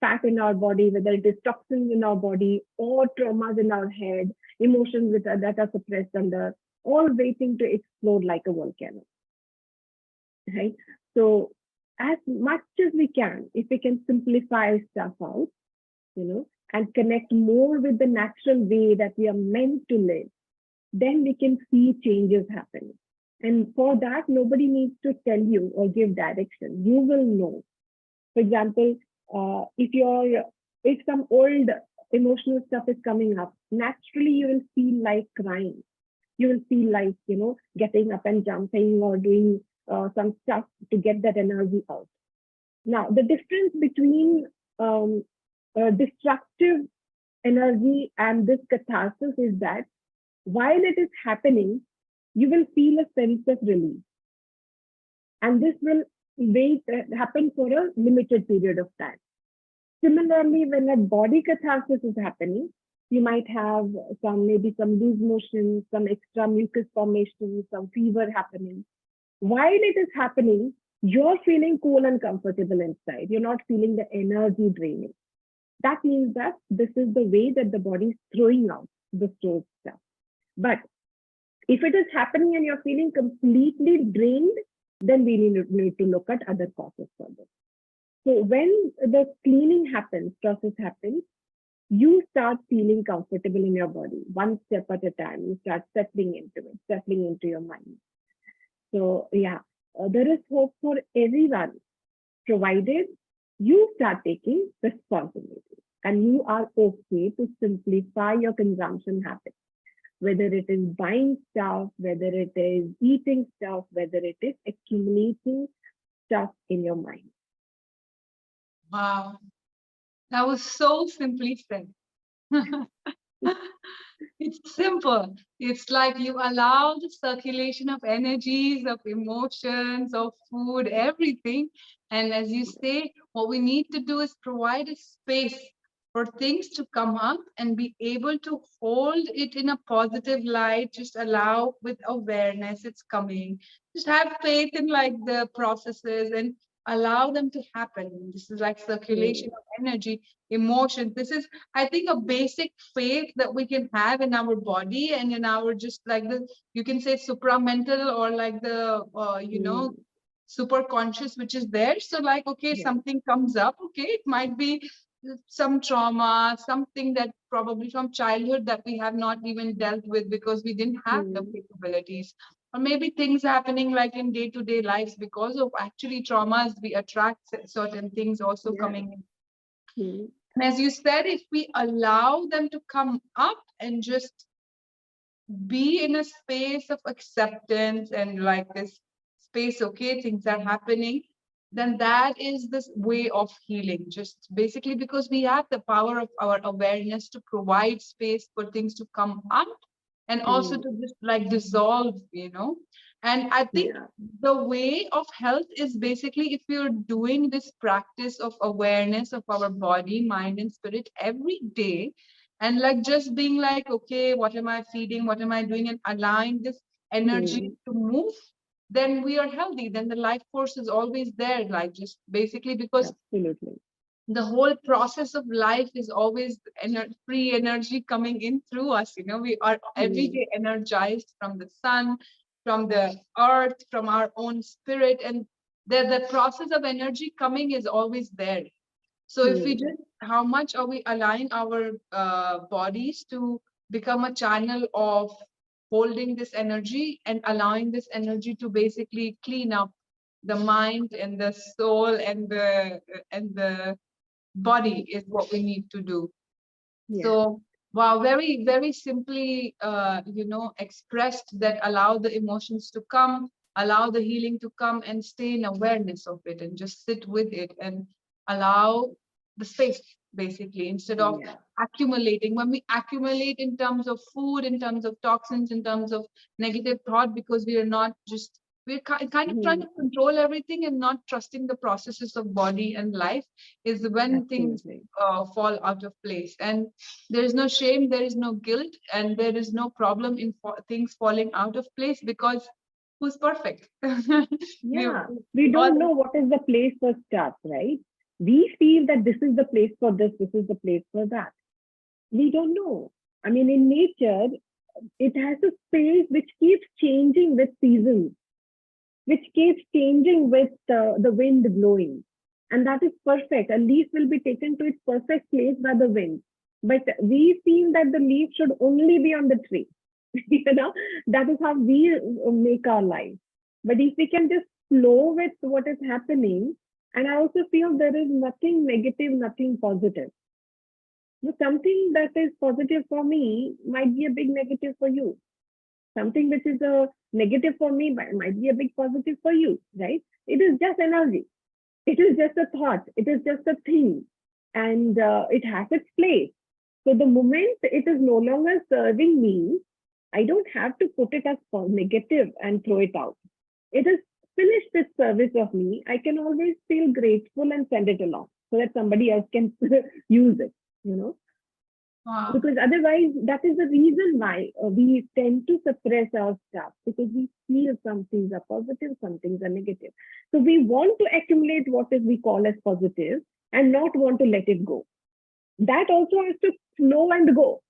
fat in our body, whether it is toxins in our body, or traumas in our head, emotions that are suppressed under, all waiting to explode like a volcano, right? So as much as we can, if we can simplify stuff out, and connect more with the natural way that we are meant to live, then we can see changes happening. And for that, nobody needs to tell you or give direction. You will know. For example, if some old emotional stuff is coming up, naturally you will feel like crying. You will feel like, getting up and jumping or doing some stuff to get that energy out. Now, the difference between destructive energy and this catharsis is that while it is happening, you will feel a sense of relief. And this will happen for a limited period of time. Similarly, when a body catharsis is happening, you might have maybe some loose motion, some extra mucus formation, some fever happening. While it is happening, you're feeling cool and comfortable inside. You're not feeling the energy draining. That means that this is the way that the body is throwing out the stored stuff. But if it is happening and you're feeling completely drained, then we need to look at other causes for this. So when the cleaning process happens, you start feeling comfortable in your body, one step at a time. You start settling into your mind. So yeah, there is hope for everyone, provided you start taking responsibility and you are okay to simplify your consumption habits, whether it is buying stuff, whether it is eating stuff, whether it is accumulating stuff in your mind. Wow. That was so simply said. It's simple. It's like you allow the circulation of energies, of emotions, of food, everything. And as you say, what we need to do is provide a space for things to come up and be able to hold it in a positive light. Just allow with awareness it's coming. Just have faith in like the processes and allow them to happen. This is like circulation Hmm. of energy, emotions. This is, I think, a basic faith that we can have in our body and in our just like the, you can say supramental or like the, Hmm. super conscious, which is there. So, like, okay, Yeah. something comes up. Okay, it might be some trauma, something that probably from childhood that we have not even dealt with because we didn't have the Hmm. capabilities. Or maybe things happening like in day-to-day lives because of actually traumas, we attract certain things also Yeah. coming in. Hmm. And as you said, if we allow them to come up and just be in a space of acceptance and like this space, okay, things are happening, then that is this way of healing. Just basically because we have the power of our awareness to provide space for things to come up and also Hmm. to just like dissolve. And I think Yeah. the way of health is basically if you're doing this practice of awareness of our body, mind, and spirit every day, and like just being like, okay, what am I feeding? What am I doing? And allowing this energy Hmm. to move, then we are healthy. Then the life force is always there, like just basically because Absolutely. the whole process of life is always free energy coming in through us. We are every Hmm. day energized from the sun, from the earth, from our own spirit. And the process of energy coming is always there. So if we Hmm. just, how much are we allowing our bodies to become a channel of holding this energy and allowing this energy to basically clean up the mind and the soul and the body is what we need to do. Yeah. So, wow, very, very simply, expressed that allow the emotions to come, allow the healing to come, and stay in awareness of it and just sit with it and allow the space, basically, instead of Yeah. accumulating. When we accumulate in terms of food, in terms of toxins, in terms of negative thought, because we are not just, we're kind of trying Hmm. to control everything and not trusting the processes of body and life, is when things Absolutely. fall out of place. And there is no shame, there is no guilt, and there is no problem in things falling out of place because who's perfect? We Yeah. We don't all, know what is the place for stuff, right? We feel that this is the place for this is the place for that. We don't know. I mean, in nature, it has a space which keeps changing with seasons, which keeps changing with the wind blowing. And that is perfect. A leaf will be taken to its perfect place by the wind. But we feel that the leaf should only be on the tree. That is how we make our life. But if we can just flow with what is happening, and I also feel there is nothing negative, nothing positive. Something that is positive for me might be a big negative for you. Something which is a negative for me might be a big positive for you, right? It is just energy. It is just a thought. It is just a thing. And it has its place. So the moment it is no longer serving me, I don't have to put it as negative and throw it out. It has finished its service of me. I can always feel grateful and send it along so that somebody else can use it, you know wow. because otherwise that is the reason why we tend to suppress our stuff because we feel some things are positive, some things are negative. So we want to accumulate what is we call as positive and not want to let it go. That also has to flow and go.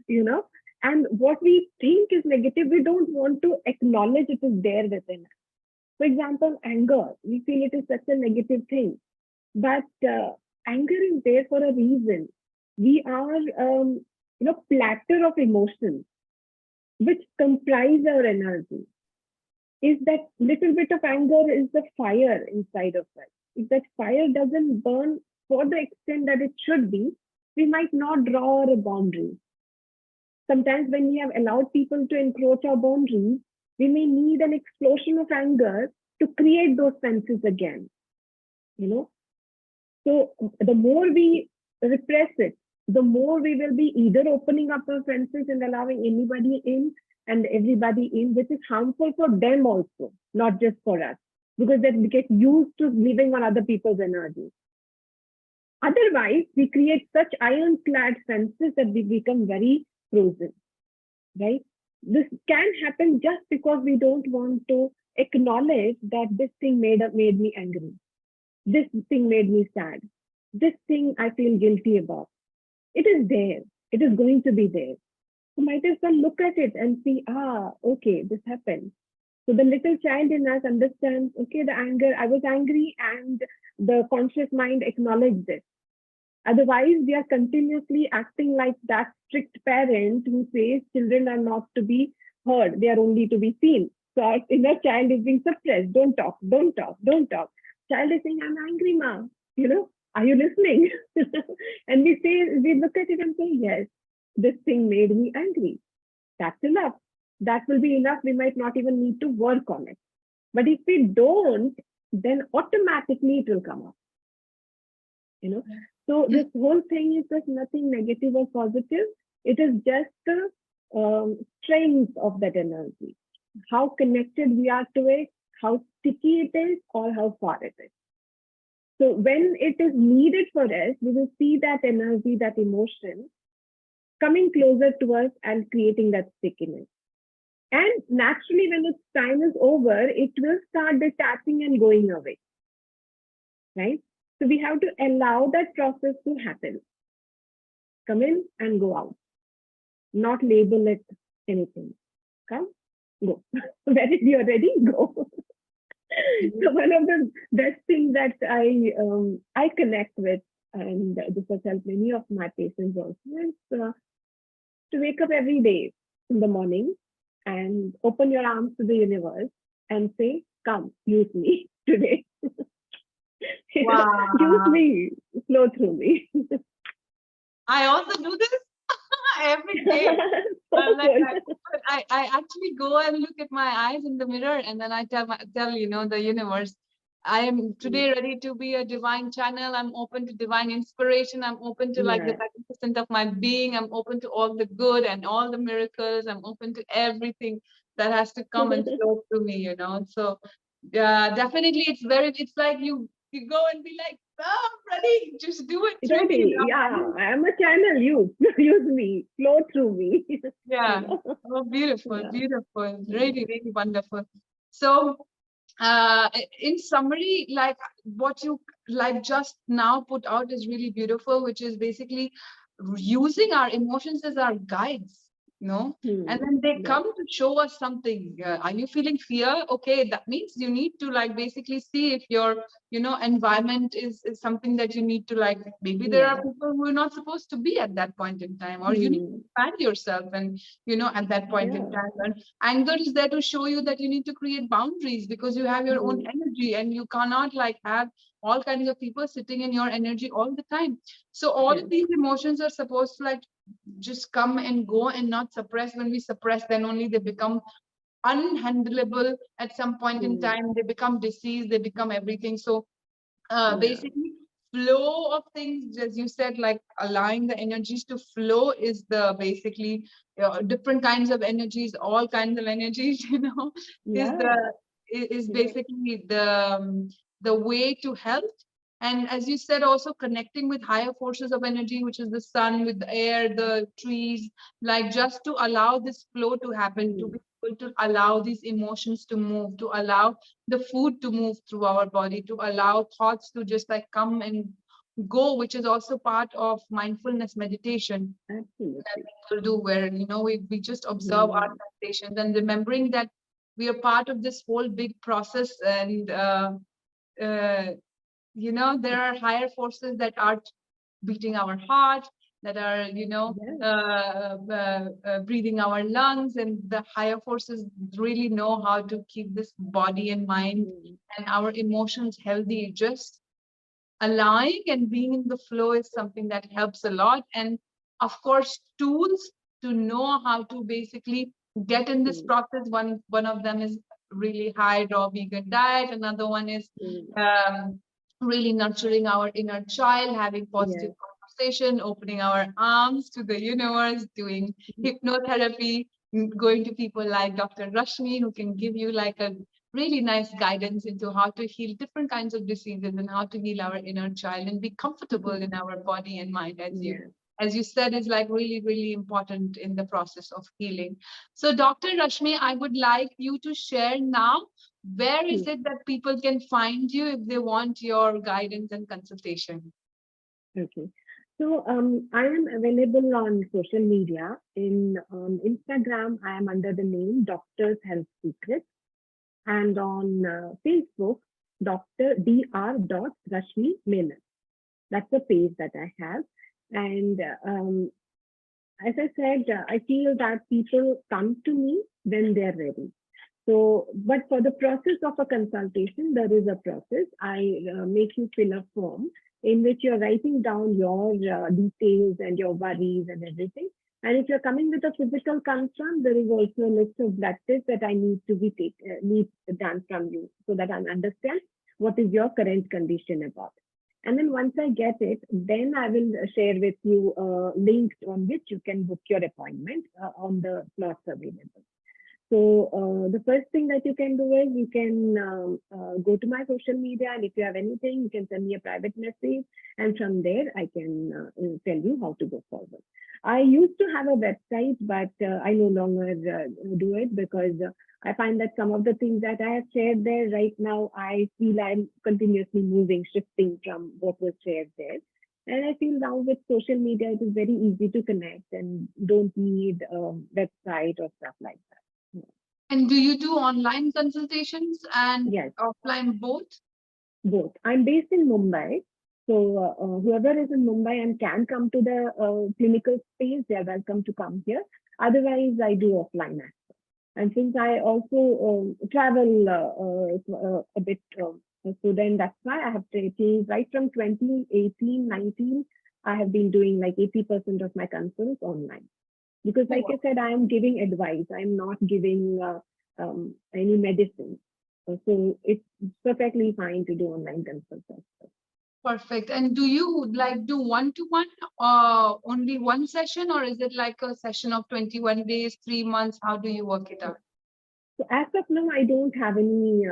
you know and what we think is negative, we don't want to acknowledge it is there within us. For example, anger, we feel it is such a negative thing, but anger is there for a reason. We are, platter of emotions which comprise our energy. Is that little bit of anger is the fire inside of us. If that fire doesn't burn for the extent that it should be, we might not draw our boundaries. Sometimes when we have allowed people to encroach our boundaries, we may need an explosion of anger to create those fences again. You know, So the more we repress it, the more we will be either opening up our senses and allowing anybody in and everybody in, which is harmful for them also, not just for us, because then we get used to living on other people's energy. Otherwise, we create such ironclad senses that we become very frozen, right? This can happen just because we don't want to acknowledge that this thing made me angry. This thing made me sad. This thing I feel guilty about. It is there. It is going to be there. So might as well look at it and see, okay, this happened. So the little child in us understands, okay, the anger, I was angry, and the conscious mind acknowledged it. Otherwise, we are continuously acting like that strict parent who says children are not to be heard, they are only to be seen. So our inner child is being suppressed. Don't talk, don't talk, don't talk. Child is saying, I'm angry, ma. Are you listening? And we look at it and say, yes, this thing made me angry. That's enough. That will be enough. We might not even need to work on it. But if we don't, then automatically it will come up. So this whole thing is just nothing negative or positive. It is just the strength of that energy, how connected we are to it, how sticky it is, or how far it is. So when it is needed for us, we will see that energy, that emotion coming closer to us and creating that stickiness. And naturally, when its time is over, it will start detaching and going away, right? So we have to allow that process to happen. Come in and go out. Not label it anything. Come, go. When you're ready, go. So one of the best things that I connect with, and this has helped many of my patients also, is to wake up every day in the morning and open your arms to the universe and say, come, use me today. Use Wow. me, flow through me. I also do this every day. So Like good. I actually go and look at my eyes in the mirror, and then I tell the universe, I am Mm, today ready to be a divine channel. I'm open to divine inspiration. I'm open to like the yeah. 90% of my being. I'm open to all the good and all the miracles. I'm open to everything that has to come and flow through me. So yeah, definitely it's like you go and be like, oh, I'm ready. Just do it through me Ready. now. Yeah, I am a channel. Use me. Flow through me. you Yeah. know? Oh, beautiful, Yeah. beautiful. Mm, Really, really wonderful. So, in summary, like what you like just now put out is really beautiful, which is basically using our emotions as our guides. And then they yeah. come to show us something. Are you feeling fear? Okay, that means you need to like basically see if your environment is something that you need to like. Maybe there are Yeah. people who are not supposed to be at that point in time, or you need to Hmm. expand yourself and at that point in Yeah. time. And anger is there to show you that you need to create boundaries because you have your own Hmm. energy and you cannot like have all kinds of people sitting in your energy all the time. So all Yes. of these emotions are supposed to like just come and go and not suppress. When we suppress, then only they become unhandleable at some point in Hmm. time. They become disease, they become everything. So Yeah. basically flow of things, as you said, like allowing the energies to flow is the basically different kinds of energies, all kinds of energies, is the Yeah. is Yeah. basically the way to health. And as you said, also connecting with higher forces of energy, which is the sun, with the air, the trees, like just to allow this flow to happen, to Hmm. be able to allow these emotions to move, to allow the food to move through our body, to allow thoughts to just like come and go, which is also part of mindfulness meditation that Absolutely. people do, where we just observe our Hmm. sensations and remembering that we are part of this whole big process. And uh, there are higher forces that are beating our heart, that are Yes. breathing our lungs, and the higher forces really know how to keep this body and mind Hmm. and our emotions healthy. Just allowing and being in the flow is something that helps a lot. And of course, tools to know how to basically get in this Hmm. process. One of them is really high raw vegan diet. Another one is Hmm. um, really nurturing our inner child, having positive Yes. conversation, opening our arms to the universe, doing hypnotherapy, going to people like Dr. Rashmi, who can give you like a really nice guidance into how to heal different kinds of diseases and how to heal our inner child and be comfortable in our body and mind, Yes. as you said, is like really, really important in the process of healing. So, Dr. Rashmi, I would like you to share now, where is it that people can find you if they want your guidance and consultation? Okay. So I am available on social media. In Instagram, I am under the name Doctor's Health Secrets, and on Facebook, Dr. Rashmi Menon. That's the page that I have. And as I said, I feel that people come to me when they're ready. So, but for the process of a consultation, there is a process. I make you fill a form in which you're writing down your details and your worries and everything. And if you're coming with a physical concern, there is also a list of blood tests that I need to be need done from you so that I understand what is your current condition about. And then once I get it, then I will share with you links on which you can book your appointment on the slots available. So the first thing that you can do is you can go to my social media, and if you have anything, you can send me a private message, and from there I can tell you how to go forward. I used to have a website, but I no longer do it because I find that some of the things that I have shared there right now, I feel I'm continuously moving, shifting from what was shared there. And I feel now with social media, it is very easy to connect and don't need website or stuff like that. And do you do online consultations and Yes, offline both? both. I'm based in Mumbai. So whoever is in Mumbai and can come to the clinical space, they are welcome to come here. Otherwise, I do offline as well. And since I also travel a bit, so then that's why I have taken right from 2018, 19, I have been doing like 80% of my consults online. Because Oh, like I wow. said, I am giving advice. I'm not giving any medicine. So it's perfectly fine to do online consults. Perfect. And do you like do one-to-one, only one session, or is it like a session of 21 days, 3 months? How do you work it out? So as of now, I don't have any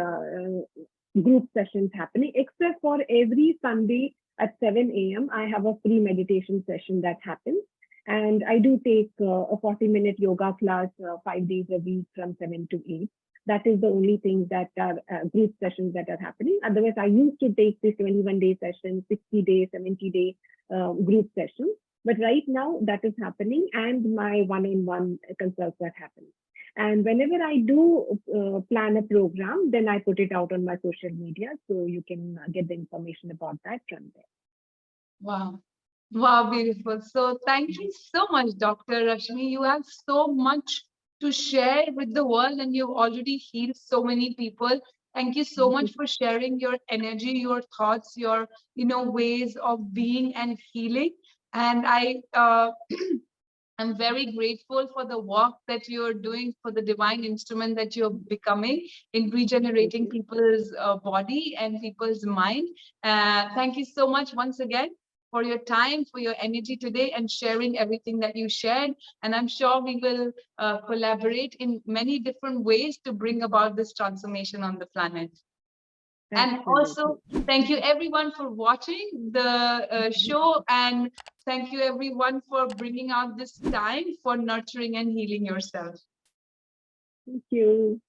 group sessions happening, except for every Sunday at 7 a.m. I have a free meditation session that happens. And I do take a 40-minute yoga class 5 days a week from 7 to 8. That is the only thing that are group sessions that are happening. Otherwise, I used to take this 21-day session, 60-day, 70-day group sessions. But right now, that is happening, and my one-on-one consults are happening. And whenever I do plan a program, then I put it out on my social media so you can get the information about that from there. Wow. Wow, beautiful. So thank you so much, Dr. Rashmi. You have so much to share with the world and you've already healed so many people. Thank you so much for sharing your energy, your thoughts, your, ways of being and healing. And I'm very grateful for the work that you're doing, for the divine instrument that you're becoming in Thank regenerating you. people's body and people's mind. Thank you so much once again for your time, for your energy today, and sharing everything that you shared. And I'm sure we will collaborate in many different ways to bring about this transformation on the planet. And Absolutely. also, thank you everyone for watching the show, and thank you everyone for bringing out this time for nurturing and healing yourself. Thank you.